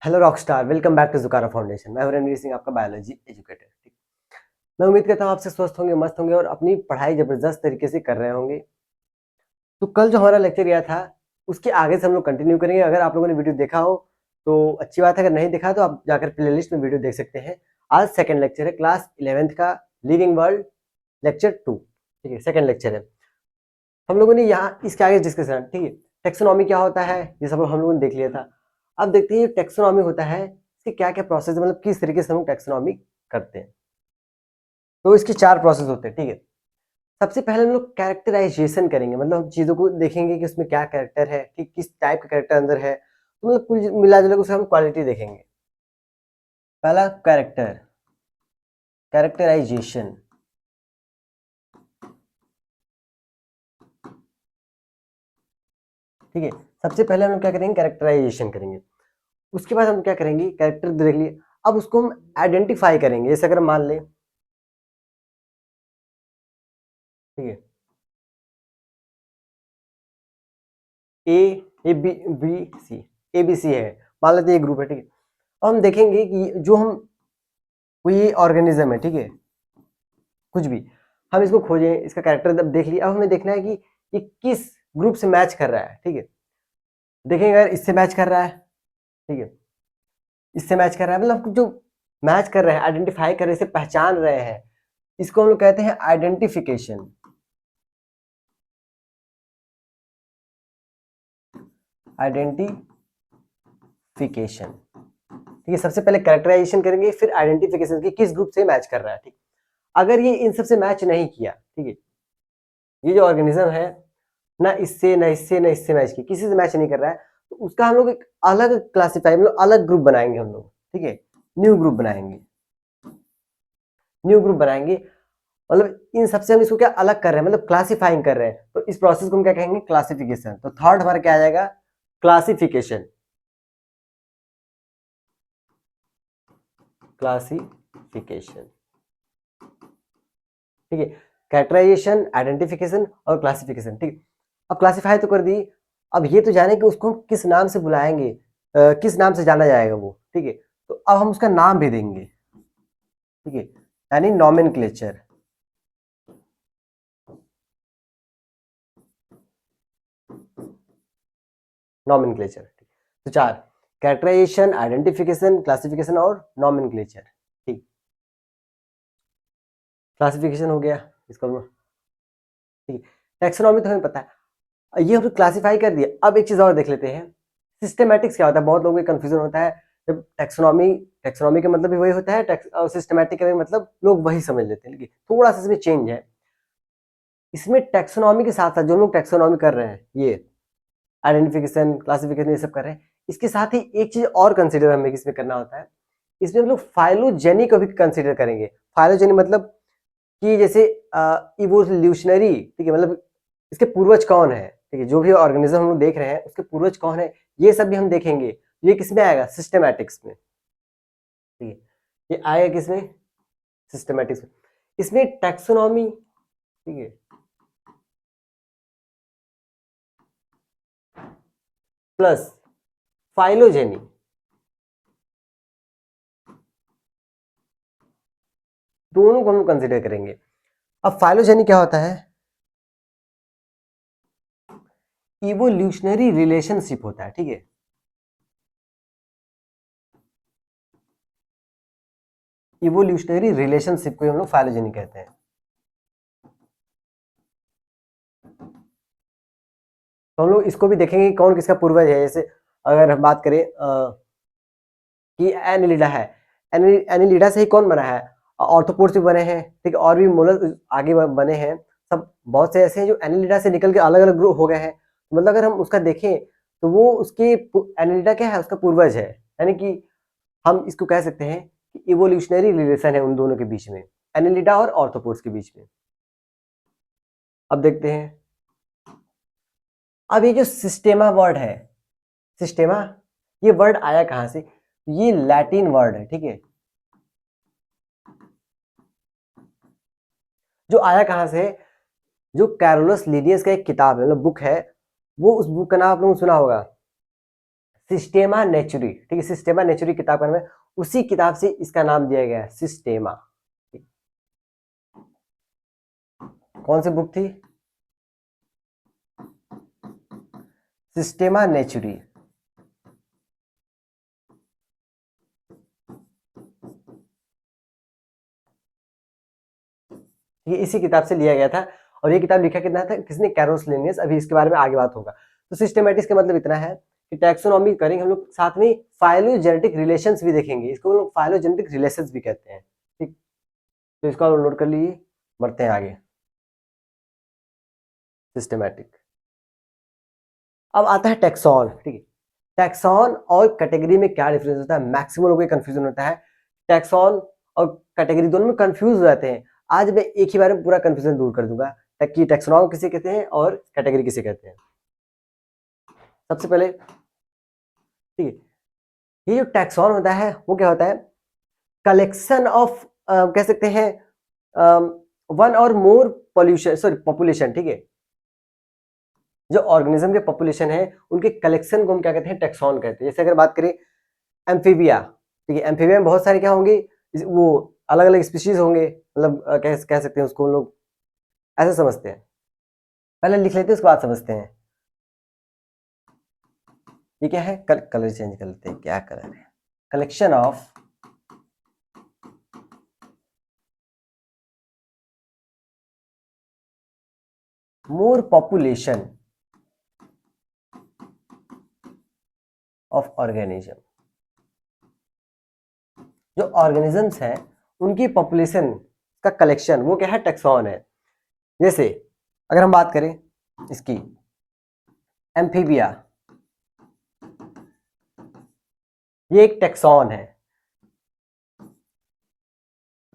Hello rockstar, welcome back to Jukara foundation. मैं हूं रणवीर सिंह, आपका बायोलॉजी एजुकेटर। ठीक, मैं उम्मीद करता हूं आपसे स्वस्थ होंगे, मस्त होंगे और अपनी पढ़ाई जबरदस्त तरीके से कर रहे होंगे। तो कल जो हमारा लेक्चर गया था उसके आगे से हम लोग कंटिन्यू करेंगे। अगर आप लोगों ने वीडियो देखा हो तो अच्छी बात है, अगर नहीं देखा तो आप जाकर प्लेलिस्ट में वीडियो देख सकते हैं। आज सेकेंड लेक्चर है क्लास 11th का, लिविंग वर्ल्ड लेक्चर 2। ठीक है, सेकेंड लेक्चर है। हम लोगों ने यहाँ इसके आगे डिस्कशन, ठीक है, टेक्सोनॉमी क्या होता है ये सब हम लोगों ने देख लिया था। अब देखते हैं टेक्सोनॉमी होता है, इसके क्या क्या प्रोसेस है, मतलब किस तरीके से हम टेक्सोनॉमी करते हैं। तो इसके 4 प्रोसेस होते हैं। ठीक है, सबसे पहले हम लोग कैरेक्टराइजेशन करेंगे, मतलब हम चीज़ों को देखेंगे कि उसमें क्या कैरेक्टर है, कि किस टाइप का कैरेक्टर अंदर है। तो मतलब कुल मिला जुला के उसे हम क्वालिटी देखेंगे। पहला कैरेक्टराइजेशन। ठीक है, सबसे पहले हम लोग क्या करेंगे, कैरेक्टराइजेशन करेंगे। उसके बाद हम क्या करेंगे, कैरेक्टर देख लिए, अब उसको हम आइडेंटिफाई करेंगे। जैसे अगर मान लें, ठीक है, A A B B C, A B C है, मान लेते हैं ये ग्रुप है। ठीक है, अब हम देखेंगे कि जो हम कोई ऑर्गेनिज्म है, ठीक है, कुछ भी, हम इसको खोजें, इसका कैरेक्टर अब देख लिया। अब हमें देखना है कि ये किस ग्रुप से मैच कर रहा है। ठीक है, देखेंगे अगर इससे मैच कर रहा है, ठीक है, इससे मैच कर रहा है, मतलब जो मैच कर रहे हैं, आइडेंटिफाई कर रहे हैं, इसे पहचान रहे हैं, इसको हम लोग कहते हैं आइडेंटिफिकेशन। आइडेंटिफिकेशन, ठीक है, सबसे पहले कैरेक्टराइजेशन करेंगे, फिर आइडेंटिफिकेशन की किस ग्रुप से मैच कर रहा है। ठीक, अगर ये इन सबसे मैच नहीं किया, ठीक है, ये जो ऑर्गेनिज्म है ना इससे ना इससे ना इससे मैच किया, किसी से मैच नहीं कर रहा है, तो उसका हम लोग एक अलग क्लासिफाई, मतलब अलग ग्रुप बनाएंगे हम लोग। ठीक है, न्यू ग्रुप बनाएंगे, न्यू ग्रुप बनाएंगे, मतलब इन सबसे हम इसको क्या अलग कर रहे हैं, मतलब क्लासिफाइंग कर रहे हैं। तो इस प्रोसेस को हम क्या कहेंगे, क्लासिफिकेशन। तो थर्ड हमारा क्या आ जाएगा, क्लासिफिकेशन। क्लासिफिकेशन, ठीक है, कैरेक्टराइजेशन, आइडेंटिफिकेशन और क्लासिफिकेशन। ठीक है, अब क्लासिफाई तो कर दी, अब ये तो जाने कि उसको हम किस नाम से बुलाएंगे, किस नाम से जाना जाएगा वो। ठीक है, तो अब हम उसका नाम भी देंगे। ठीक है, यानी नॉमेनक्लेचर। नॉमेनक्लेचर, तो 4, कैरेक्टराइजेशन, आइडेंटिफिकेशन, क्लासिफिकेशन और नॉमेनक्लेचर। ठीक, क्लासिफिकेशन हो गया इसका। ठीक है, टैक्सोनॉमी तो हमें पता है, ये हम क्लासिफाई कर दिया। अब एक चीज और देख लेते हैं, सिस्टेमैटिक्स क्या होता है। बहुत लोगों को कंफ्यूजन होता है जब टैक्सोनॉमी, टैक्सोनॉमी का मतलब भी वही होता है, और सिस्टमैटिक का भी मतलब लोग वही समझ लेते हैं, लेकिन थोड़ा सा इसमें चेंज है। इसमें टैक्सोनॉमी के साथ साथ जो हम लोग टैक्सोनॉमी कर रहे हैं, ये आइडेंटिफिकेशन, क्लासिफिकेशन, ये सब कर रहे हैं, इसके साथ ही एक चीज और कंसिडर हमें इसमें करना होता है, इसमें हम लोग फाइलोजेनी को भी कंसिडर करेंगे। फाइलोजेनी मतलब कि जैसे इवोल्यूशनरी, ठीक है, मतलब इसके पूर्वज कौन है। ठीक है, जो भी ऑर्गेनिज्म हम लोग देख रहे हैं उसके पूर्वज कौन है, ये सब भी हम देखेंगे। ये किसमें आएगा, सिस्टमैटिक्स में। ठीक है, ये आएगा किसमें, सिस्टमैटिक्स में। इसमें टैक्सोनॉमी, ठीक है, प्लस फाइलोजेनी, दोनों को हम कंसिडर करेंगे। अब फाइलोजेनी क्या होता है, इवोल्यूशनरी रिलेशनशिप होता है। ठीक है, इवोल्यूशनरी रिलेशनशिप को हम लोग फाइलोजेनी कहते हैं। तो हम लोग इसको भी देखेंगे कि कौन किसका पूर्वज है। जैसे अगर हम बात करें कि एनिलिडा है, एनिलिडा से ही कौन बना है, ऑर्थोपोड्स भी बने हैं। ठीक है, और भी मोलर आगे बने हैं, सब बहुत से ऐसे हैं जो एनिलिडा से निकल के अलग अलग ग्रुप हो गए हैं। मतलब अगर हम उसका देखें तो वो उसके एनिलिडा क्या है, उसका पूर्वज है। यानी कि हम इसको कह सकते हैं कि इवोल्यूशनरी रिलेशन है उन दोनों के बीच में, एनिलिडा और ऑर्थोपोड्स के बीच में। अब देखते हैं, अब ये जो सिस्टेमा वर्ड है, सिस्टेमा, ये वर्ड आया कहां से, ये लैटिन वर्ड है। ठीक है, जो आया कहां से, जो कैरोलस लीनियस का एक किताब है, मतलब बुक है, वो उस बुक का नाम आप लोगों ने सुना होगा, सिस्टेमा नेचुरी, ठीक है, सिस्टेमा नेचुरी किताब का नाम है, उसी किताब से इसका नाम दिया गया है सिस्टेमा। कौन सी बुक थी? सिस्टेमा नेचुरी। ये इसी किताब से लिया गया था, और ये किताब लिखा कितना था, किसने? Carolus Linnaeus. अभी इसके बारे में आगे बात होगा। तो सिस्टेमेटिक्स का मतलब इतना है कि टैक्सोनॉमी करेंगे हम लोग, साथ में फाइलोजेनेटिक रिलेशंस भी देखेंगे, इसको हम लोग फाइलोजेनेटिक रिलेशंस भी कहते हैं, ठीक। तो इसको नोट कर लीजिए, बढ़ते हैं आगे। सिस्टेमेटिक। अब आता है टैक्सॉन, ठीक है। टैक्सॉन और कैटेगरी में क्या डिफरेंस होता है? मैक्सिमम लोगों को कंफ्यूजन होता है, टैक्सॉन और कैटेगरी दोनों में कंफ्यूज हो जाते हैं। आज मैं एक ही बार में पूरा कंफ्यूजन दूर कर दूंगा कि टैक्सोनॉम किसे कहते हैं और कैटेगरी किसे कहते हैं। सबसे पहले, ठीक है, ये जो टैक्सॉन होता है वो क्या होता है? कलेक्शन ऑफ, कह सकते हैं, वन और मोर पॉपुलेशन, ठीक है, जो ऑर्गेनिज्म के पॉपुलेशन है उनके कलेक्शन को हम क्या कहते हैं? टैक्सॉन कहते हैं। जैसे अगर बात करें एम्फीबिया, ठीक है, एम्फीबिया में बहुत सारे क्या होंगे? वो अलग अलग स्पीशीज होंगे, मतलब कह सकते हैं उसको हम लोग ऐसे समझते हैं। पहले लिख लेते हैं, उसके बाद समझते हैं। ये क्या है? कलर चेंज कर लेते हैं, क्या कलर है? Collection of more population of organism. जो ऑर्गेनिजम्स हैं उनकी पॉपुलेशन का कलेक्शन, वो क्या है? टैक्सॉन है। जैसे अगर हम बात करें इसकी, एम्फीबिया, ये एक टैक्सॉन है।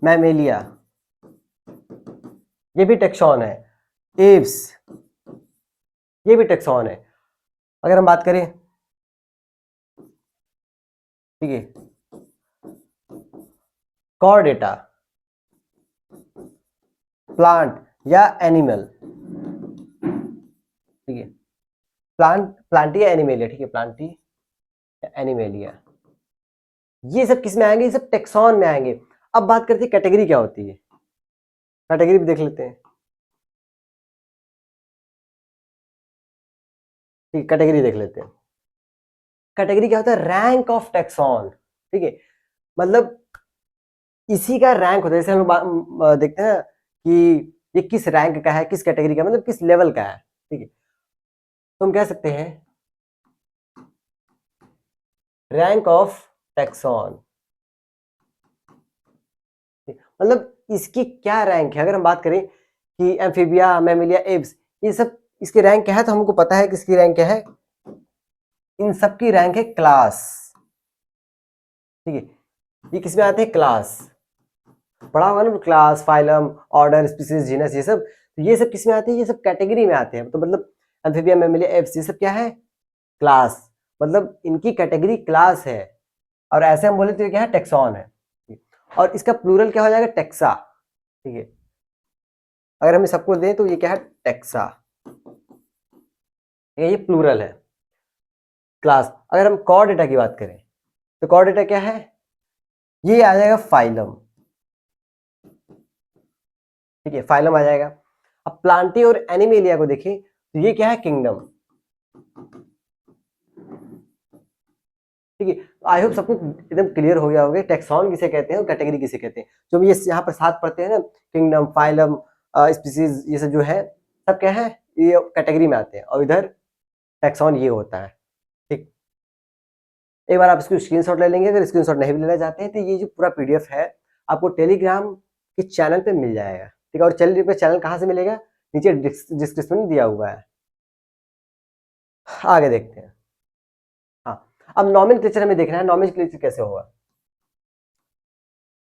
मैमेलिया, ये भी टैक्सॉन है। एव्स, ये भी टैक्सॉन है। अगर हम बात करें, ठीक है, कॉर्डेटा, प्लांट या एनिमल, ठीक है, प्लांटिया एनिमेलिया, ठीक है, प्लांटी एनिमेलिया, ये सब किस में आएंगे? ये सब टैक्सॉन में आएंगे। अब बात करते हैं कैटेगरी क्या होती है, कैटेगरी भी देख लेते हैं, ठीक है, कैटेगरी देख लेते हैं। कैटेगरी क्या होता है? रैंक ऑफ टैक्सॉन, ठीक है, मतलब इसी का रैंक होता है। जैसे हम लोग देखते हैं कि ये किस रैंक का है, किस कैटेगरी का, मतलब किस लेवल का है, ठीक है। तो हम कह सकते हैं रैंक ऑफ टैक्सॉन, मतलब इसकी क्या रैंक है। अगर हम बात करें कि एम्फीबिया, मैमेलिया, एव्स, ये सब इसके रैंक क्या है, तो हमको पता है कि इसकी रैंक क्या है। इन सब की रैंक है क्लास, ठीक है। ये किसमें आते हैं? क्लास। पढ़ा होगा ना class, phylum, order, species, genus, ये सब। तो ये सब किसमें आते हैं? ये सब कैटेगरी में आते हैं। तो मतलब एम्फीबिया, मैमेलिया, एव्स, ये सब क्या है? क्लास, मतलब इनकी कैटेगरी क्लास है। और ऐसे हम बोले तो क्या है? टेक्सॉन है। और इसका प्लूरल क्या हो जाएगा? टेक्सा, ठीक है। अगर हम सबको दें तो ये क्या है? टेक्सा, ये प्लूरल है, क्लास। अगर हम कॉर डेटा की बात करें तो कॉर डेटा क्या है? ये आ जाएगा फाइलम, ठीक है, फाइलम आ जाएगा। अब प्लांटी और एनिमेलिया को देखें तो ये क्या है? किंगडम, ठीक है। आई होप सबको एकदम क्लियर हो गया होगा टेक्सॉन किसे कहते हैं और कैटेगरी किसे कहते हैं। जो ये यहाँ पर साथ पढ़ते हैं ना, किंगडम, फाइलम, स्पीसीज, ये सब जो है सब क्या है? ये कैटेगरी में आते हैं, और इधर टेक्सॉन ये होता है, ठीक। एक बार आप इसको स्क्रीनशॉट ले लेंगे। अगर स्क्रीनशॉट नहीं भी लेना चाहते हैं तो ये जो पूरा पीडीएफ है आपको टेलीग्राम के चैनल पे मिल जाएगा, ठीक है। और चैनल कहाँ से मिलेगा? नीचे डिस्क्रिप्शन में दिया हुआ है। आगे देखते हैं। हाँ, अब नॉमेनक्लेचर हमें देखना है, नॉमेनक्लेचर कैसे होगा।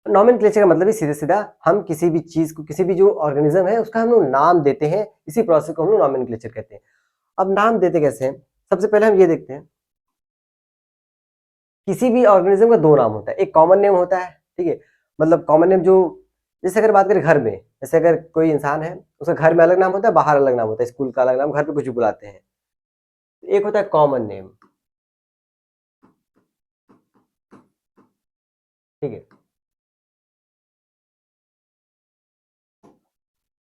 नॉमेनक्लेचर का मतलब ही सीधा सीधा हम किसी भी चीज को, किसी भी जो ऑर्गेनिज्म है उसका हम लोग नाम देते हैं, इसी प्रोसेस को हम लोग नॉमेनक्लेचर कहते हैं। अब नाम देते कैसे हैं? सबसे पहले हम ये देखते हैं, किसी भी ऑर्गेनिज्म का दो नाम होता है। एक कॉमन नेम होता है, ठीक है, मतलब कॉमन नेम जो, जैसे अगर बात करें घर में, जैसे अगर कोई इंसान है उसका घर में अलग नाम होता है, बाहर अलग नाम होता है, स्कूल का अलग नाम, घर पे कुछ भी बुलाते हैं। एक होता है कॉमन नेम, ठीक है।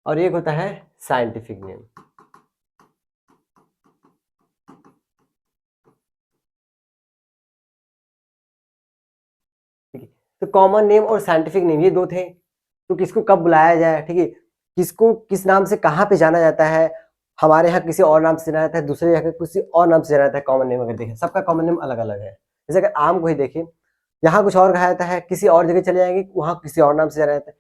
और एक होता है साइंटिफिक नेम। ठीक है, तो कॉमन नेम और साइंटिफिक नेम ये दो थे। तो किसको कब बुलाया जाए, ठीक है, किसको किस नाम से कहाँ पे जाना जाता है, हमारे यहाँ किसी और नाम से जाना जाता है, दूसरे जगह किसी और नाम से जाना जाता है। कॉमन नेम अगर देखें, सबका कॉमन नेम अलग अलग है। जैसे अगर आम को ही देखें, यहाँ कुछ और कहा जाता है, किसी और जगह चले जाएंगे, वहाँ किसी और नाम से जाना जाता है।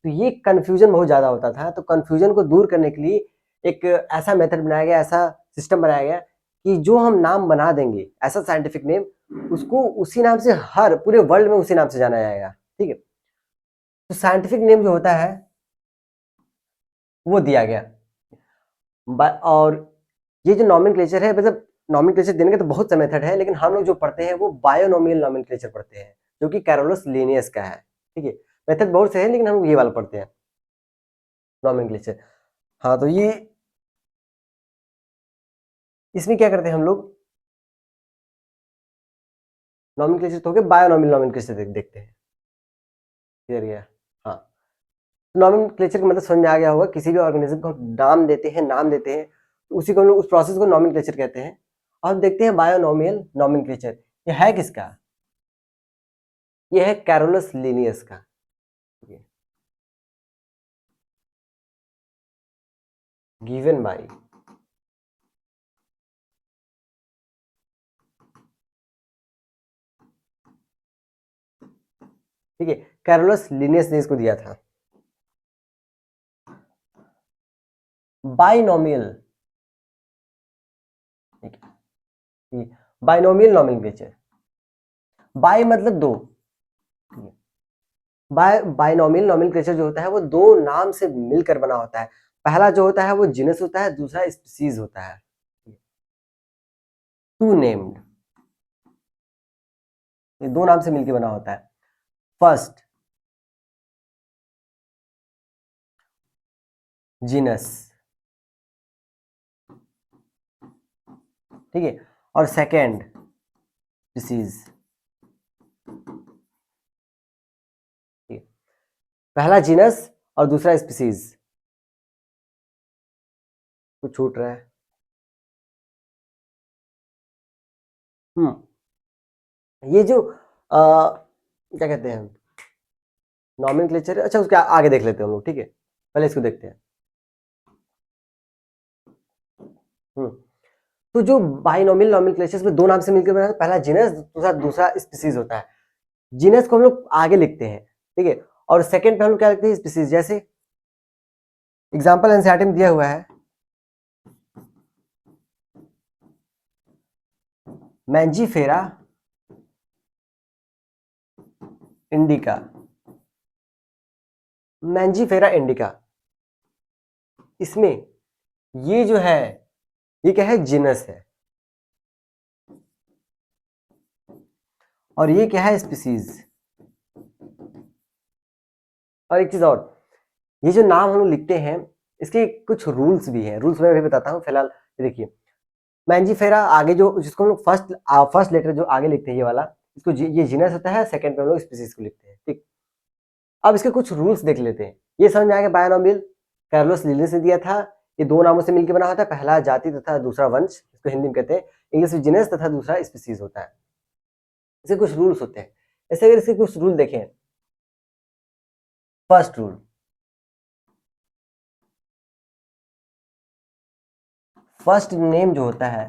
तो ये कन्फ्यूजन बहुत ज़्यादा होता था। तो कन्फ्यूजन को दूर करने के लिए एक ऐसा मेथड बनाया गया, ऐसा सिस्टम बनाया गया कि जो हम नाम बना देंगे ऐसा साइंटिफिक नेम, उसको उसी नाम से हर पूरे वर्ल्ड में उसी नाम से जाना जाएगा। ठीक है, तो साइंटिफिक नेम जो होता है वो दिया गया। और ये जो नॉमेनक्लेचर है, मतलब नॉमेनक्लेचर देने का तो बहुत सा मेथड है, लेकिन हम लोग जो पढ़ते हैं वो बायोनोमियल नॉमेनक्लेचर पढ़ते हैं, जो कि कैरोलस लिनियस का है। ठीक है, मेथड बहुत से हैं, लेकिन हम लोग ये वाला पढ़ते हैं, नॉमेनक्लेचर। हाँ, तो ये इसमें क्या करते हैं हम लोग, नॉमेनक्लेचर तो हो गया, बायोनोमियल नॉमेनक्लेचर देखते हैं। क्लियर गया? हाँ, नॉमेनक्लेचर का मतलब समझ में आ गया होगा, किसी भी ऑर्गेनिज्म को नाम देते हैं, तो उसी को हम लोग, उस प्रोसेस को नॉमेनक्लेचर कहते हैं। और देखते हैं बायोनोमियल नॉमेनक्लेचर, ये है किसका? ये है कैरोलस लिनियस का। गिवन बाय ठीक है, कैरोलस लिनियस ने इसको दिया था। बाइनोमियल, ठीक है, बाइनोमियल नॉमेनक्लेचर। बाय मतलब दो, बाइनोमियल नॉमेनक्लेचर जो होता है वो दो नाम से मिलकर बना होता है। पहला जो होता है वो जीनस होता है, दूसरा स्पीसीज होता है। टू नेम्ड, ये दो नाम से मिलकर बना होता है। फर्स्ट जीनस, ठीक है, और सेकेंड स्पीसीज। पहला जीनस और दूसरा स्पीसीज। कुछ छूट रहा है? ये जो क्या कहते हैं नॉमेनक्लेचर, अच्छा उसके आगे देख लेते हैं हम लोग। ठीक है, पहले इसको देखते हैं। तो जो बाइनोमियल नॉमेनक्लेचर में दो नाम से मिलकर बना है, पहला जीनस, दूसरा स्पीसीज होता है। जीनस को हम लोग आगे लिखते हैं, ठीक है, और सेकंड पे हम लोग क्या लिखते हैं, स्पीसीज। जैसे एग्जांपल एनसीईआरटी में दिया हुआ है, मैंजीफेरा इंडिका। मैंजीफेरा इंडिका, इसमें ये जो है ये क्या है, जीनस है, और ये क्या है, स्पीसीज। और एक चीज और, ये जो नाम हम लोग लिखते हैं इसके कुछ रूल्स भी हैं। रूल्स मैं अभी बताता हूँ। फिलहाल ये देखिए, मैंजीफेरा आगे जो, जिसको हम लोग फर्स्ट लेटर जो आगे लिखते हैं ये वाला, इसको ये जीनस होता है, सेकंड पे हम लोग स्पीसीज को लिखते हैं। ठीक, अब इसके कुछ रूल्स देख लेते हैं। ये समझ में आएगा, बायोनोमियल कार्लोस लिनियस ने दिया था। ये दो नामों से मिलकर बना होता है, पहला जाति तथा दूसरा वंश, इसको हिंदी में कहते हैं। इंग्लिश में जीनस तथा दूसरा स्पीसीज होता है। इसके कुछ रूल्स होते हैं। ऐसे अगर इसके कुछ रूल देखें, फर्स्ट रूल, फर्स्ट नेम जो होता है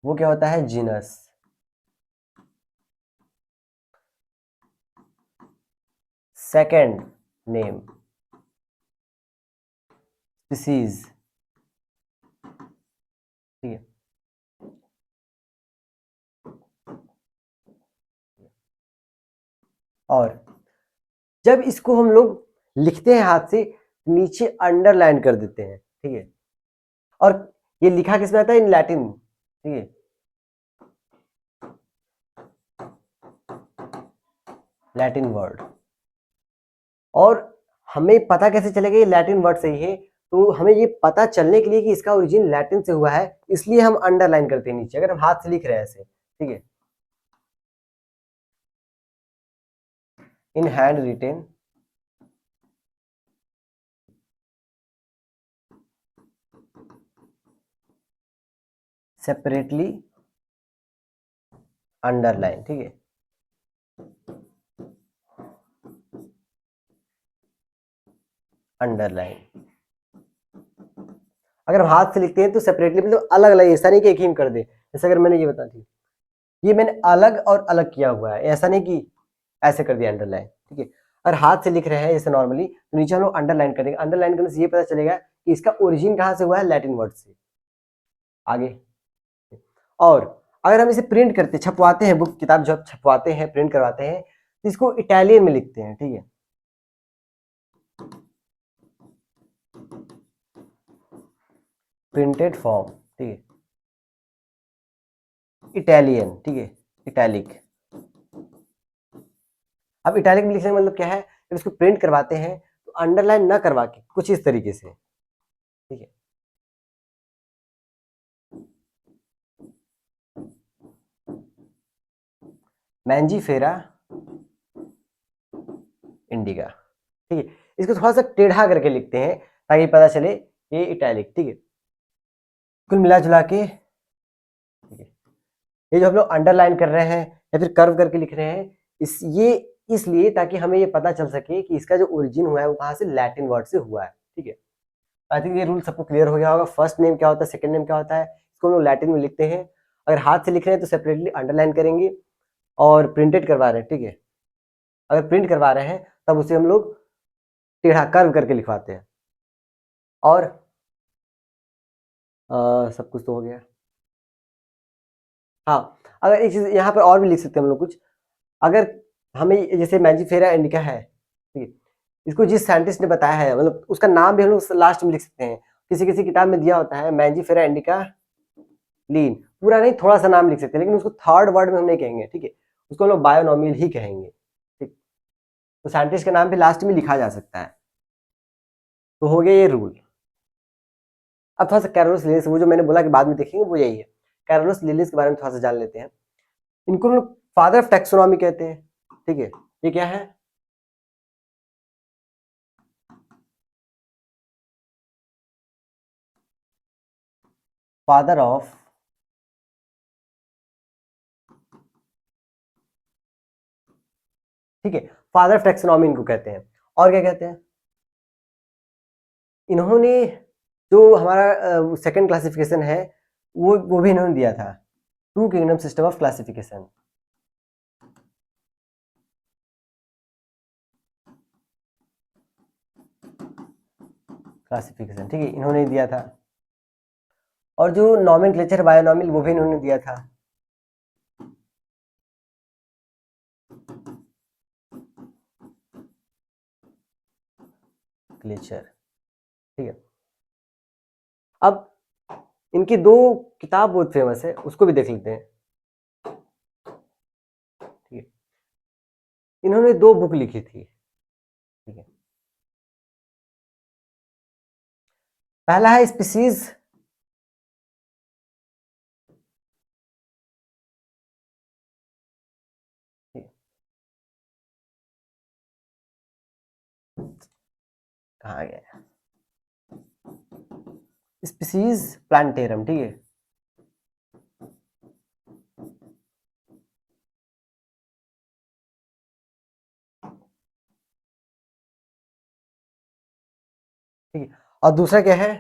वो क्या होता है, जीनस। सेकंड नेम स्पीसीज, ठीक है। और जब इसको हम लोग लिखते हैं हाथ से, नीचे अंडरलाइन कर देते हैं, ठीक है। और ये लिखा किसमें आता है, इन लैटिन, ठीक है, लैटिन वर्ड। और हमें पता कैसे चलेगा ये लैटिन वर्ड सही है, तो हमें ये पता चलने के लिए कि इसका ओरिजिन लैटिन से हुआ है, इसलिए हम अंडरलाइन करते हैं नीचे, अगर हम हाथ से लिख रहे हैं ऐसे, ठीक है। In hand retain separately underline, ठीक है, अंडरलाइन। अगर हम हाथ से लिखते हैं तो सेपरेटली मतलब अलग अलग, ऐसा नहीं कि एक ही में कर दे। जैसे अगर मैंने ये बता दी, ये मैंने अलग और अलग किया हुआ है, ऐसा नहीं कि ऐसे कर दिया अंडरलाइन, ठीक है। अगर हाथ से लिख रहे हैं जैसे नॉर्मली, तो नीचे हम लोग अंडरलाइन करेंगे। अंडरलाइन करने से ये पता चलेगा कि इसका ओरिजिन कहाँ से हुआ है, लैटिन वर्ड से। आगे, और अगर हम इसे प्रिंट करते, छपवाते हैं, बुक किताब जब छपवाते हैं, प्रिंट करवाते हैं, तो इसको इटालियन में लिखते हैं, ठीक है। प्रिंटेड फॉर्म, ठीक है, इटालियन, ठीक है, इटैलिक। अब इटैलिक में लिखने का मतलब क्या है, जब इसको प्रिंट करवाते हैं तो अंडरलाइन ना करवा के कुछ इस तरीके से, ठीक है। मैंजीफेरा इंडिका, ठीक है। इसको थोड़ा सा टेढ़ा करके लिखते हैं ताकि पता चले ये इटैलिक, ठीक है। कुल मिला जुला के, ठीक है, ये जो हम लोग अंडरलाइन कर रहे हैं या फिर कर्व करके लिख रहे हैं, ये इसलिए ताकि हमें ये पता चल सके कि इसका जो ओरिजिन हुआ है वो कहाँ से, लैटिन वर्ड से हुआ है, ठीक है। आई थिंक ये रूल सबको क्लियर हो गया होगा। फर्स्ट नेम क्या होता है, सेकंड नेम क्या होता है, इसको हम लोग लैटिन में लिखते हैं। अगर हाथ से लिख रहे हैं तो सेपरेटली अंडरलाइन करेंगे, और प्रिंटेड करवा रहे हैं, ठीक है, अगर प्रिंट करवा रहे हैं तब उसे हम लोग टेढ़ा कर्व करके लिखवाते हैं। और सब कुछ तो हो गया। हाँ, अगर एक चीज यहाँ पर और भी लिख सकते हैं हम लोग कुछ, अगर हमें जैसे मैंजीफेरा इंडिका है, ठीक है, इसको जिस साइंटिस्ट ने बताया है, मतलब उसका नाम भी हम लोग लास्ट में लिख सकते हैं। किसी किसी किताब में दिया होता है मैंजीफेरा इंडिका लीन, पूरा नहीं, थोड़ा सा नाम लिख सकते हैं, लेकिन उसको थर्ड वर्ड में हम नहीं कहेंगे, ठीक है, उसको हम लोग बायोनोमियल ही कहेंगे, ठीक। तो साइंटिस्ट का नाम भी लास्ट में लिखा जा सकता है। तो हो गया ये रूल। अब थोड़ा सा कैरोलस लिलिस, वो जो मैंने बोला कि बाद में देखेंगे, वो यही है। कैरोलस लिलिस के बारे में थोड़ा सा जान लेते हैं। इनको हम लोग फादर ऑफ टैक्सोनॉमी कहते हैं, ठीक है। ये क्या है, फादर ऑफ, ठीक है, फादर ऑफ टैक्सोनॉमी इनको कहते हैं। और क्या कहते हैं, इन्होंने जो हमारा सेकंड क्लासिफिकेशन है, वो भी इन्होंने दिया था, two kingdom system of classification, ठीक है, इन्होंने दिया था। और जो नॉमेनक्लेचर बायोनॉमिल, वो भी इन्होंने दिया था। क्लेचर, ठीक है। अब इनकी दो किताब बहुत फेमस है, उसको भी देख लेते हैं, ठीक है। इन्होंने दो बुक लिखी थी, ठीक है। पहला है स्पीसीज, कहाँ गया, स्पीसीज प्लांटेरम, ठीक है। ठीक है, और दूसरा क्या है,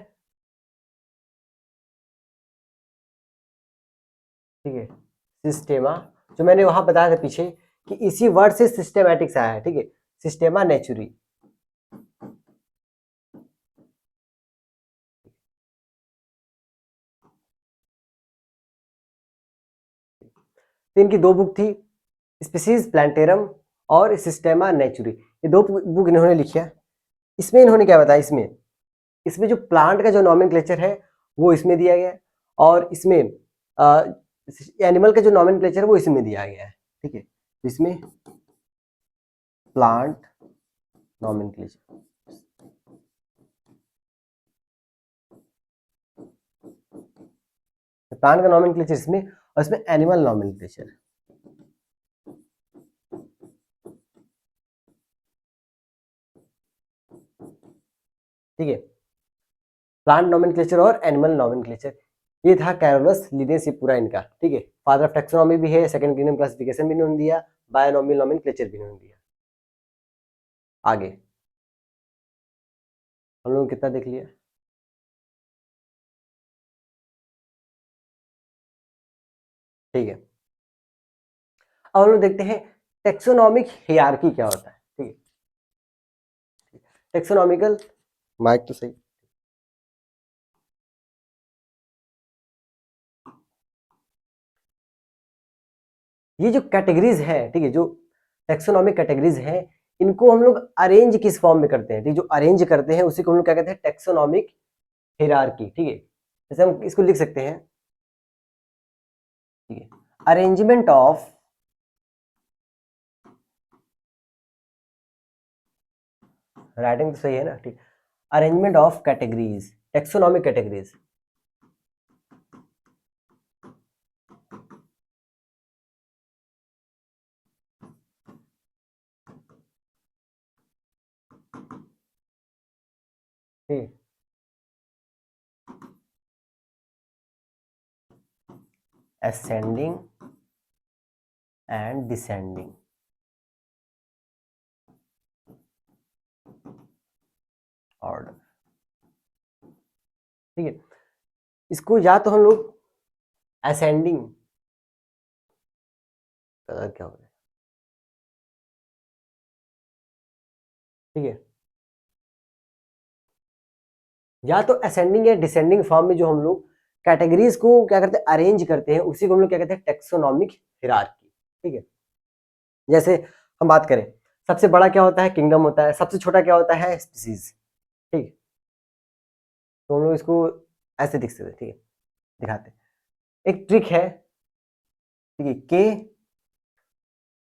ठीक है, सिस्टेमा, जो मैंने वहां बताया था पीछे कि इसी वर्ड से सिस्टेमैटिक्स आया है, ठीक है, सिस्टेमा नेचुरी। तो इनकी दो बुक थी, स्पीसीज प्लांटेरम और सिस्टेमा नेचुरी, ये दो बुक इन्होंने लिखी है। इसमें इन्होंने क्या बताया, इसमें इसमें जो प्लांट का जो नॉमेनक्लेचर है वो इसमें दिया गया है, और इसमें एनिमल का जो नॉमेनक्लेचर है वो इसमें दिया गया है, ठीक है। इसमें प्लांट नॉमेनक्लेचर, प्लांट का नॉमेनक्लेचर इसमें, और इसमें एनिमल नॉमेनक्लेचर, ठीक है, प्लांट नोमेनक्लेचर और एनिमल नोमेनक्लेचर। ये था कैरोलस लिनेस, ये पूरा इनका, ठीक है। फादर ऑफ टैक्सोनॉमी भी है, सेकंड किंगडम क्लासिफिकेशन भी इन्होंने दिया, बायोनॉमियल नोमेनक्लेचर भी इन्होंने दिया। आगे हम लोग कितना देख लिया, ठीक है। अब हम लोग देखते हैं टेक्सोनॉमिक हियरार्की क्या होता है, ठीक है। टेक्सोनॉमिकल, माइक तो सही, ये जो कैटेगरीज है, ठीक है, जो टेक्सोनॉमिक कैटेगरीज है, इनको हम लोग अरेंज किस फॉर्म में करते हैं, ठीक, जो अरेंज करते हैं उसी को हम लोग क्या कहते हैं, टेक्सोनॉमिक हियरार्की, ठीक है। जैसे हम इसको लिख सकते हैं, ठीक है, अरेंजमेंट ऑफ राइटिंग तो सही है ना, ठीक, arrangement of categories, taxonomic categories. ठीक, असेंडिंग एंड डिसेंडिंग ऑर्डर, ठीक है। इसको या तो हम लोग असेंडिंग, क्या हो, ठीक है, या तो असेंडिंग या डिसेंडिंग फॉर्म में जो हम लोग कैटेगरीज को क्या करते हैं, अरेंज करते हैं, उसी को हम लोग क्या कहते हैं, टेक्सोनॉमिक हियरार्की, ठीक है। जैसे हम बात करें, सबसे बड़ा क्या होता है, किंगडम होता है, सबसे छोटा क्या होता है, स्पीसीज, ठीक। तो हम लोग इसको ऐसे दिख सकते हैं, ठीक है, दिखाते हैं। एक ट्रिक है, ठीक है, के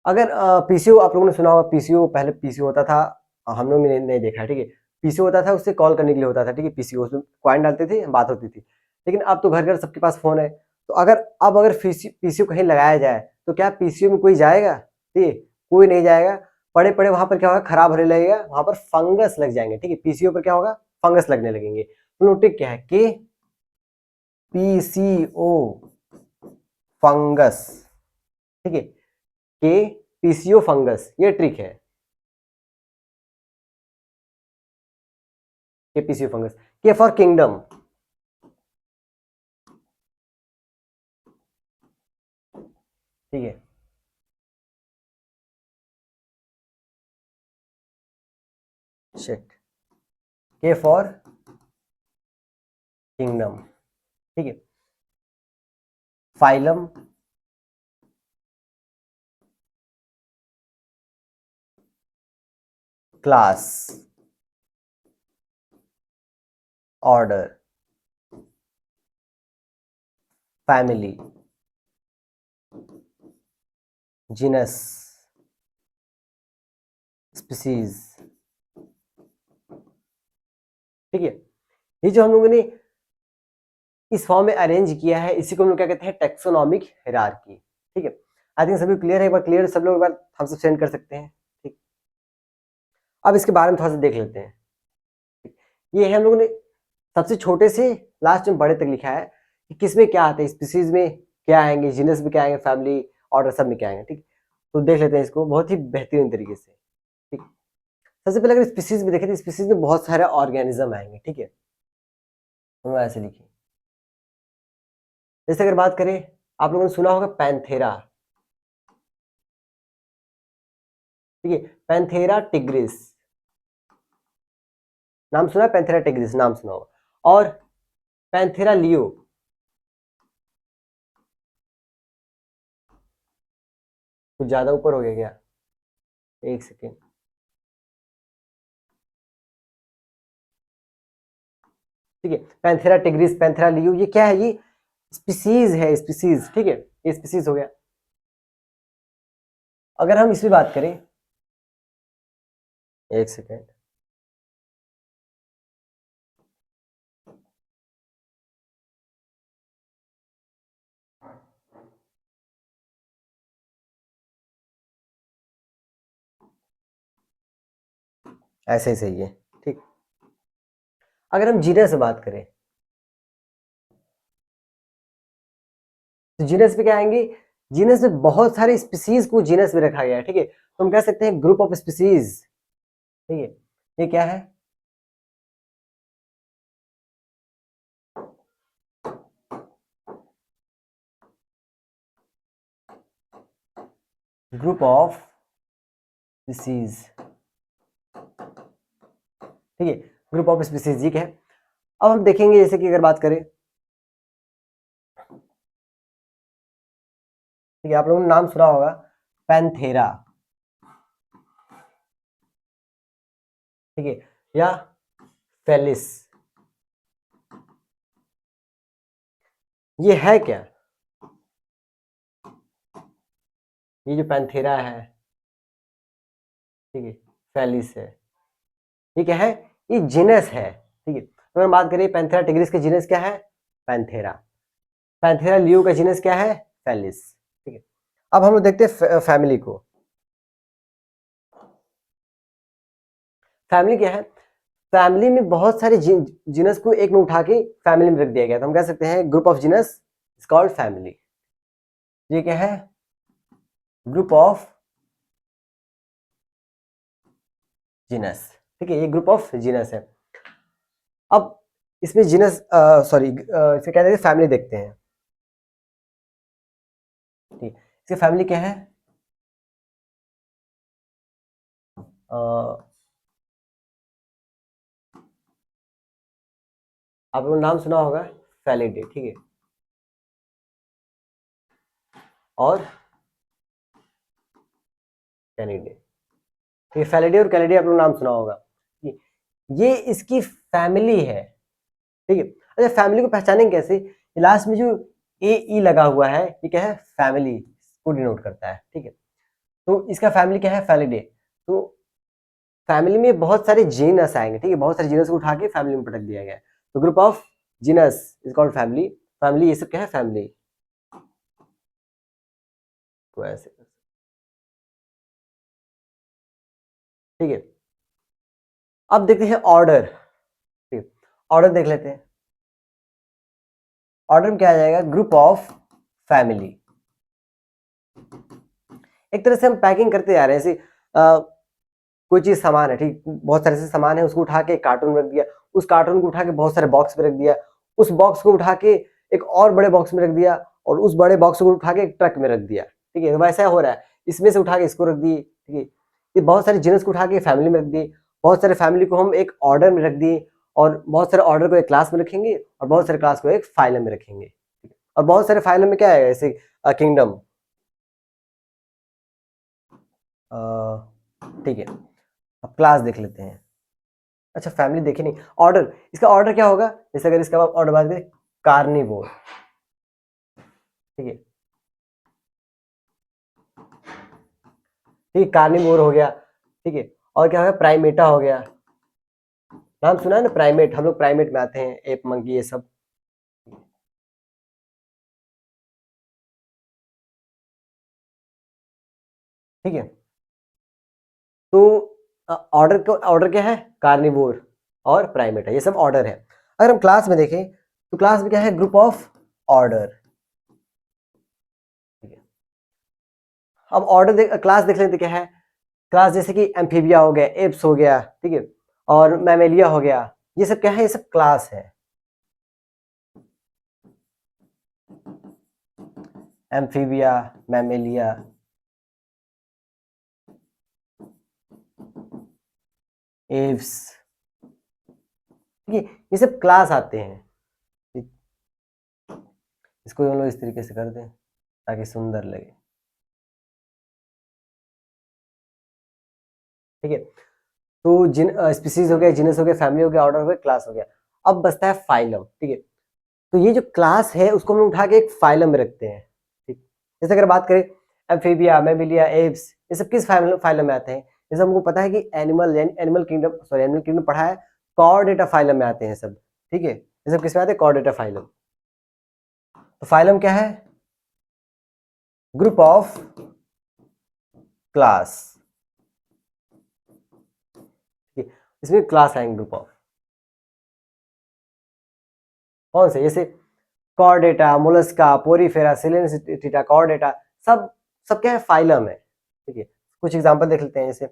अगर पीसीओ आप लोगों ने सुना होगा, पीसीओ पहले पीसीओ होता था, हम लोग ने नहीं देखा है, ठीक है। पीसीओ होता था, उससे कॉल करने के लिए होता था, ठीक है, पीसीओ, उसमें कॉइन डालते थे, बात होती थी। लेकिन अब तो घर घर सबके पास फोन है, तो अगर पीसीओ कहीं लगाया जाए तो क्या पीसीओ में कोई जाएगा, ठीक है, कोई नहीं जाएगा। पड़े पड़े वहां पर क्या होगा, खराब होने लगेगा, वहां पर फंगस लग जाएंगे, ठीक है, पीसीओ पर क्या होगा, फंगस लगने लगेंगे। तो ट्रिक क्या है, के पीसीओ फंगस, ठीक है, के पीसीओ फंगस, ये ट्रिक है, के पीसीओ फंगस। के फॉर किंगडम, ठीक है, शिट, के फॉर किंगडम, ठीक है। Phylum, class, order, family, genus, species, ठीक है। ये जो हम लोगों ने इस फॉर्म में अरेंज किया है, इसी को हम लोग क्या कहते हैं, टेक्सोनॉमिक हियरार्की, ठीक है। आई थिंक सभी क्लियर है, एक बार क्लियर सब लोग एक बार हमसे सेंड कर सकते हैं, ठीक। अब इसके बारे में थोड़ा सा देख लेते हैं, ये है हम लोगों ने सबसे छोटे से लास्ट में बड़े तक लिखा है कि किसमें क्या आते हैं, स्पीसीज में क्या आएंगे, जीनस में क्या आएंगे, फैमिली, ऑर्डर सब में क्या आएंगे, ठीक। तो देख लेते हैं इसको बहुत ही बेहतरीन तरीके से, ठीक। सबसे पहले अगर स्पीसीज में देखें तो स्पीसीज में बहुत सारे ऑर्गेनिज्म आएंगे, ठीक है, तो ऐसे लिखिए। जैसे अगर बात करें, आप लोगों ने सुना होगा पैंथेरा, ठीक है, पैंथेरा टिग्रिस, नाम सुना है, पैंथेरा टिग्रिस नाम सुना होगा, और पैंथेरा लियो, कुछ ज्यादा ऊपर हो गया क्या, एक सेकेंड, ठीक है, पैंथेरा टिग्रिस, पैंथेरा लियो, ये क्या है, ये स्पीसीज है, स्पीसीज, ठीक है, ये स्पीसीज हो गया। अगर हम इसमें बात करें, एक सेकेंड, ऐसे ही सही है, ठीक। अगर हम जीनस से बात करें तो जीनस पे क्या आएंगे, जीनस में बहुत सारे स्पीसीज को जीनस में रखा गया है, ठीक है, तो हम कह सकते हैं ग्रुप ऑफ स्पीसीज, ठीक है, ये क्या है, ग्रुप ऑफ स्पीसीज, ठीक है, ग्रुप ऑफ स्पीसीज ये क्या है। अब हम देखेंगे जैसे कि अगर बात करें, ठीक है, आप लोगों ने नाम सुना होगा पैंथेरा, ठीक है, या फेलिस, ये है क्या, ये जो पैंथेरा है, ठीक है, फेलिस है, ये क्या है, ये जीनस है, ठीक है, तो हम बात करें पैंथेरा टिग्रिस के जीनस क्या है, पैंथेरा, पैंथेरा लियो का जीनस क्या है, फेलिस, ठीक है। अब हम लोग देखते हैं फैमिली को, फैमिली क्या है, फैमिली में बहुत सारे जीनस को एक में उठा के फैमिली में रख दिया गया, तो हम कह सकते हैं group of genus is called family, ये क्या है, ग्रुप ऑफ जीनस, ठीक है, ये ग्रुप ऑफ जीनस है। अब इसमें जीनस सॉरी इसे क्या देखते हैं, फैमिली देखते हैं, ठीक, इसकी फैमिली क्या है, आप लोगों ने नाम सुना होगा फैलिडे, ठीक है, और कैनिडे, ठीक है, फैलिडे और कैनिडे आप लोगों ने नाम सुना होगा, ये इसकी फैमिली है, ठीक है। अच्छा, फैमिली को पहचानेंगे कैसे, लास्ट में जो ए ई लगा हुआ है ये क्या है, फैमिली को डिनोट करता है, ठीक है, तो इसका फैमिली क्या है, फैलिडे, तो फैमिली में बहुत सारे जीनस आएंगे, ठीक है, बहुत सारे जीनस को उठा के फैमिली में पटक दिया गया है, तो group of genus is called family, family ये सब क्या है, फैमिली को ऐसे, ठीक है। अब देखते हैं ऑर्डर, ठीक है, ऑर्डर देख लेते हैं, ऑर्डर में क्या आ जाएगा, ग्रुप ऑफ फैमिली, एक तरह से हम पैकिंग करते जा रहे हैं, ऐसे कोई चीज सामान है, ठीक, बहुत सारे से सामान है, उसको उठा के एक कार्टून में रख दिया, उस कार्टून को उठा के बहुत सारे बॉक्स में रख दिया, उस बॉक्स को उठा के एक और बड़े बॉक्स में रख दिया, और उस बड़े बॉक्स को उठा के एक ट्रक में रख दिया, ठीक है, वैसा हो रहा है, इसमें से उठा के इसको रख दिए, ठीक है, ये बहुत सारे जीनस को उठा के फैमिली में रख दिए, बहुत सारे फैमिली को हम एक ऑर्डर में रख दिए, और बहुत सारे ऑर्डर को एक क्लास में रखेंगे, और बहुत सारे क्लास को एक फाइलम में रखेंगे, ठीक है? और बहुत सारे फाइलम में क्या है, जैसे किंगडम, ठीक है, अब क्लास देख लेते हैं, अच्छा फैमिली देखी नहीं, ऑर्डर, इसका ऑर्डर क्या होगा, जैसे अगर इसका ऑर्डर बात करें, कार्निवोर, ठीक है, ठीक है, कार्निवोर हो गया, ठीक है, और क्या होगा, प्राइमेटा हो गया, नाम सुना है ना प्राइमेट, हम लोग प्राइमेट में आते हैं, एप मंकी ये सब, ठीक है, तो ऑर्डर को, ऑर्डर क्या है, कार्निवोर और प्राइमेटा, ये सब ऑर्डर है। अगर हम क्लास में देखें तो क्लास में क्या है, ग्रुप ऑफ ऑर्डर, ठीक है, अब ऑर्डर क्लास देख लेते क्या है, क्लास जैसे कि एम्फीबिया हो गया, एप्स हो गया, ठीक है, और मैमेलिया हो गया, ये सब क्या है, ये सब क्लास है, एम्फीबिया, मैमेलिया, एव्स, ठीक है, ये सब क्लास आते हैं, ठीक? इसको हम लोग इस तरीके से कर दें ताकि सुंदर लगे, ठीक है, तो जिन स्पीसीज हो गया, जीनस हो गया, फैमिली हो गया, ऑर्डर हो गया, क्लास हो गया, अब बचता है फाइलम, ठीक है, तो ये जो क्लास है उसको हम उठा के एक फाइलम में रखते हैं, ठीक, जैसे अगर बात करें एम्फीबिया, मैमिलिया, एप्स, ये सब किस फाइलम में आते हैं, जैसे हमको पता है कि animal, animal kingdom, sorry animal kingdom पढ़ा है, कॉर्डेटा फाइलम में आते हैं सब, ठीक है, ये सब किस में आते हैं, कॉर्डेटा फाइलम, तो फाइलम क्या है, ग्रुप ऑफ क्लास, ठीक है, इसमें क्लास आएंगे ग्रुप ऑफ, कौन से, जैसे कॉर्डेटा, मोलस्का, पोरीफेरा, सिलेनिथिटा, कॉर्डेटा, सब सब क्या है, फाइलम है। ठीक है, कुछ एग्जांपल देख लेते हैं, जैसे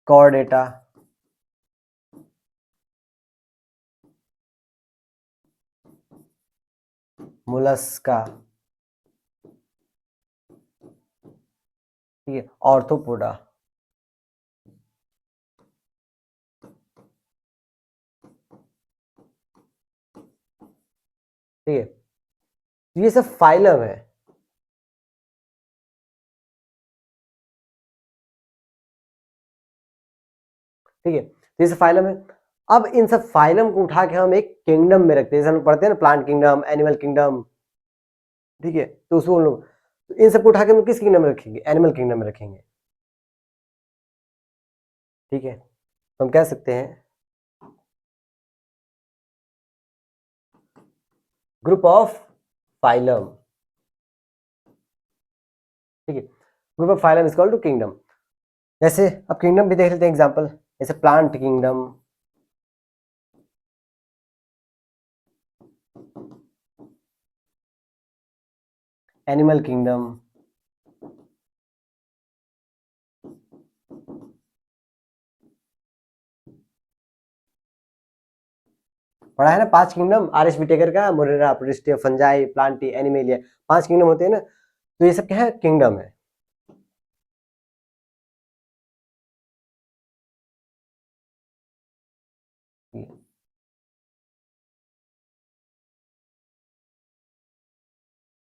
कॉर्डेटा, मोलस्का, ठीक है, ऑर्थोपोडा, ठीक है, ये सब फाइलम है। ठीक है, तो ये सब फाइलम है। अब इन सब फाइलम को उठा के हम एक किंगडम में रखते हैं, जैसे हम पढ़ते हैं ना, प्लांट किंगडम, एनिमल किंगडम। ठीक है, तो उसको हम लोग, तो इन सबको उठा के हम किस किंगडम में रखेंगे, एनिमल किंगडम में रखेंगे। ठीक है, तो हम कह सकते हैं ग्रुप ऑफ फाइलम। ठीक है, group of phylum is called two kingdom. जैसे अब किंगडम भी देख लेते हैं एग्जांपल, जैसे प्लांट किंगडम, एनिमल किंगडम, पढ़ा है ना 5 किंगडम, आर एस विटेकर का, Monera, Protista, fungi, Plantae, Animalia, 5 kingdom होते हैं ना, तो ये सब क्या है, किंगडम है।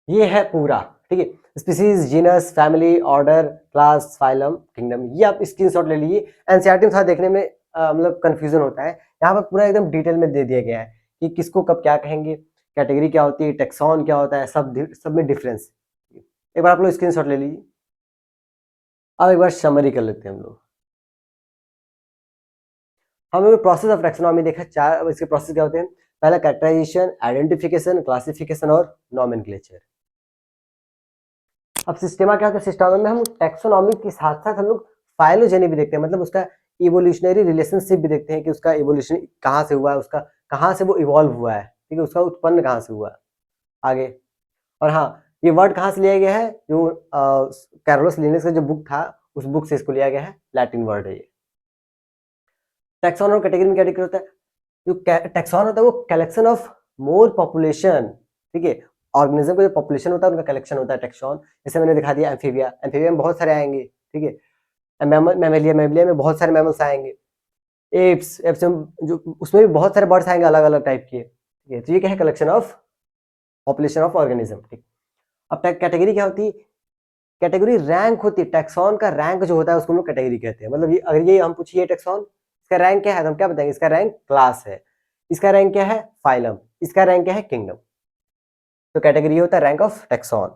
ये है पूरा। ठीक है, species, genus, family, order, class, phylum, kingdom, ये आप स्क्रीनशॉट ले लीजिए। एनसीईआरटी में थोड़ा देखने में मतलब कंफ्यूजन होता है, यहाँ पर पूरा एकदम डिटेल में दे दिया गया है कि किसको कब क्या कहेंगे, कैटेगरी क्या होती है, टेक्सॉन क्या होता है, सब में डिफरेंस। एक बार आप लोग स्क्रीनशॉट ले लीजिए। अब एक बार समरी कर लेते हैं हम लोग। हम लोग प्रोसेस ऑफ टैक्सोनॉमी देखा, 4, अब इसके प्रोसेस क्या होते हैं, पहला कैरेक्टराइजेशन, आइडेंटिफिकेशन, क्लासिफिकेशन और नॉमेनक्लेचर। अब सिस्टेमा क्या होता है, सिस्टेमा में हम टैक्सोनॉमी के साथ साथ हम लोग फाइलोजेनी भी देखते हैं, मतलब उसका इवोल्यूशनरी रिलेशनशिप भी देखते हैं कि उसका इवोल्यूशन कहाँ से हुआ है, उसका कहाँ से वो इवॉल्व हुआ है। ठीक है, उसका उत्पन्न कहाँ से हुआ है आगे। और हाँ, ये वर्ड कहाँ से लिया गया है, जो कैरोलस लिनस का जो बुक था, उस बुक से इसको लिया गया है, लैटिन वर्ड है ये। टैक्सॉन और कैटेगरी में क्या डिफरेंस होता है, जो टैक्सॉन होता है वो कलेक्शन ऑफ मोर पॉपुलेशन। ठीक है, ऑर्गेनिज्म का जो पॉपुलेशन होता है उनका कलेक्शन होता है टैक्सॉन। जैसे मैंने दिखा दिया एम्फीबिया, एम्फीबिया में बहुत सारे आएंगे। ठीक है, मैमेलिया, मैमेलिया में बहुत सारे मैमल्स आएंगे। एप्स, एप्स में जो उसमें भी बहुत सारे बर्ड्स आएंगे अलग अलग टाइप के। ठीक है, तो ये क्या है, collection of population of organism. ठीक, अब कैटेगरी क्या होती है, कैटेगरी रैंक होती है, टैक्सॉन का रैंक जो होता है उसको हम लोग कैटेगरी कहते हैं। मतलब ये अगर ये हम पूछिए टैक्सॉन, इसका रैंक क्या है, तो हम क्या बताएंगे, इसका रैंक क्लास है, इसका रैंक क्या है, फाइलम, इसका रैंक क्या है, किंगडम। तो कैटेगरी होता है रैंक ऑफ टैक्सॉन।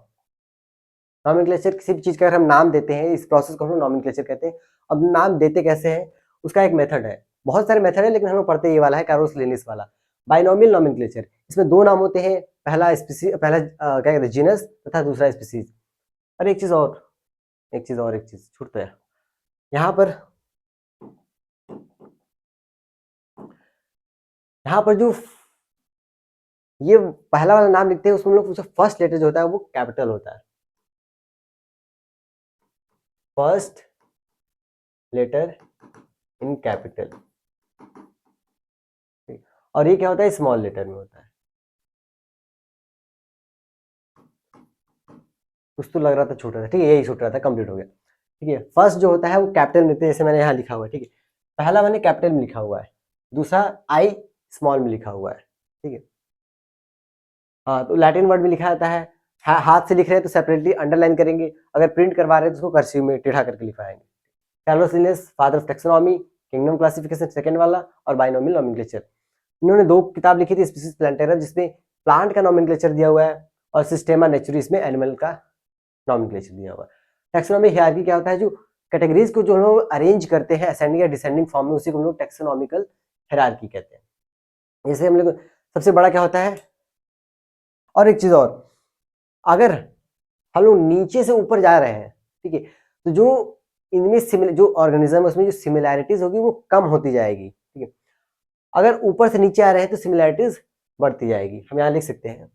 नॉमेनक्लेचर, किसी भी चीज का अगर हम नाम देते हैं, इस प्रोसेस को हम लोग नॉमेनक्लेचर कहते हैं। अब नाम देते कैसे हैं, उसका एक मेथड है, बहुत सारे मेथड है, लेकिन हम लोग पढ़ते ये वाला है, कैरोस लिनिस वाला, बाइनोमियल नॉमेनक्लेचर। इसमें 2 नाम होते हैं, पहला स्पीसीज, पहला क्या कहते हैं, जीनस, तथा दूसरा स्पीसीज। और एक चीज और, एक चीज छूटता है यहाँ पर, यहाँ पर जो ये पहला वाला नाम लिखते हैं उसमें हम लोग उसका फर्स्ट लेटर जो होता है वो कैपिटल होता है, फर्स्ट लेटर इन कैपिटल। और ये क्या होता है, स्मॉल लेटर में होता है। कुछ तो लग रहा था छूट रहा था, ठीक है, यही छूट रहा था, कंप्लीट हो गया। ठीक है, फर्स्ट जो होता है वो कैपिटल में लिखते हैं, जैसे मैंने यहाँ लिखा हुआ है। ठीक है, पहला मैंने कैपिटल में लिखा हुआ है, दूसरा आई स्मॉल में लिखा हुआ है। ठीक है, हाँ, तो लैटिन वर्ड में लिखा जाता है, हाथ से लिख रहे हैं तो सेपरेटली अंडरलाइन करेंगे, अगर प्रिंट करवा रहे हैं तो उसको कर्सिव में टेढ़ा करके लिखवाएंगे। Carolus Linnaeus, father of taxonomy, kingdom classification second वाला, और बाइनोमियल नॉमेनक्लेचर। इन्होंने 2 किताब लिखी थी, स्पीसीज प्लांटेरा जिसमें प्लांट का नॉमेनक्लेचर दिया हुआ है, और सिस्टेमा नेचुरिस में एनिमल का नॉमेनक्लेचर दिया हुआ है। टैक्सोनॉमी हियरार्की क्या होता है, जो कैटेगरीज को जो हम लोग अरेंज करते हैं असेंडिंग या डिसेंडिंग फॉर्म में, उसी को हम लोग टैक्सोनॉमिकल हियरार्की कहते हैं। जैसे हम लोग सबसे बड़ा क्या होता है, और एक चीज और, अगर हम लोग नीचे से ऊपर जा रहे हैं, ठीक है, तो जो इनमें जो ऑर्गेनिज्म है उसमें जो सिमिलैरिटीज होगी वो कम होती जाएगी। ठीक है, अगर ऊपर से नीचे आ रहे हैं तो सिमिलैरिटीज बढ़ती जाएगी। हम यहाँ लिख सकते हैं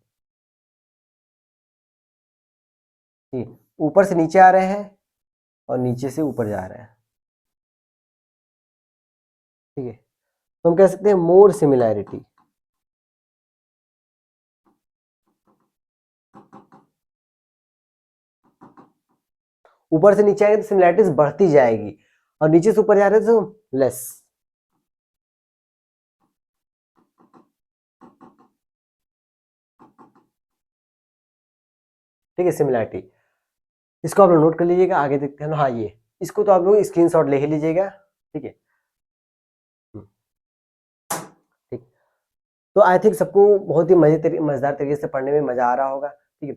कि ऊपर से नीचे आ रहे हैं और नीचे से ऊपर जा रहे हैं, ठीक है। तो हम कह सकते हैं मोर सिमिलैरिटी, ऊपर से नीचे आएंगे तो सिमिलैरिटीज बढ़ती जाएगी और नीचे से ऊपर जा रहे हैं तो लेस। ठीक है, सिमिलैरिटी, इसको आप लोग नोट कर लीजिएगा। आगे देखते हैं। हाँ, ये इसको तो आप लोग स्क्रीनशॉट ले ही लीजिएगा, ठीक है। ठीक, तो आई थिंक सबको बहुत ही मजेदार तरीके से पढ़ने में मजा आ रहा होगा, ठीक है।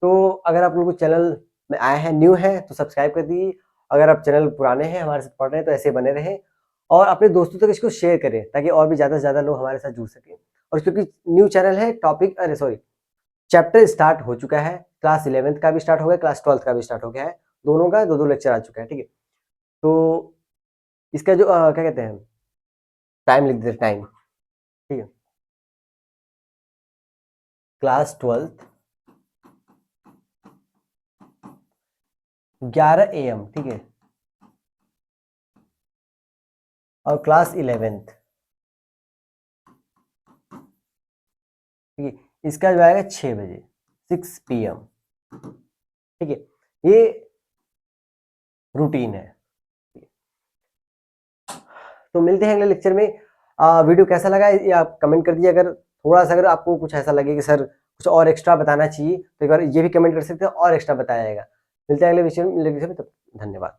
तो अगर आप लोग चैनल में आए हैं, न्यू है, तो सब्सक्राइब कर दीजिए। अगर आप चैनल पुराने हैं, हमारे साथ पढ़ रहे हैं, तो ऐसे बने रहें और अपने दोस्तों तक इसको शेयर करें ताकि और भी ज़्यादा से ज़्यादा लोग हमारे साथ जुड़ सकें। और क्योंकि न्यू चैनल है, चैप्टर स्टार्ट हो चुका है, क्लास 11th का भी स्टार्ट हो गया, क्लास 12th का भी स्टार्ट हो गया है, दोनों का 2-2 लेक्चर आ चुका है, ठीक है। तो इसका जो क्या कहते हैं, टाइम लिख देते, टाइम, ठीक है। क्लास 12th 11 AM, ठीक है। और क्लास 11th, ठीक है, इसका जो आएगा 6 बजे, 6 PM, ठीक है। ये रूटीन है। तो मिलते हैं अगले लेक्चर में। वीडियो कैसा लगा ये आप कमेंट कर दीजिए। अगर थोड़ा सा अगर आपको कुछ ऐसा लगे कि सर कुछ और एक्स्ट्रा बताना चाहिए तो एक बार ये भी कमेंट कर सकते हैं और एक्स्ट्रा बताया जाएगा। मिलते हैं अगले लेक्चर में, तब धन्यवाद।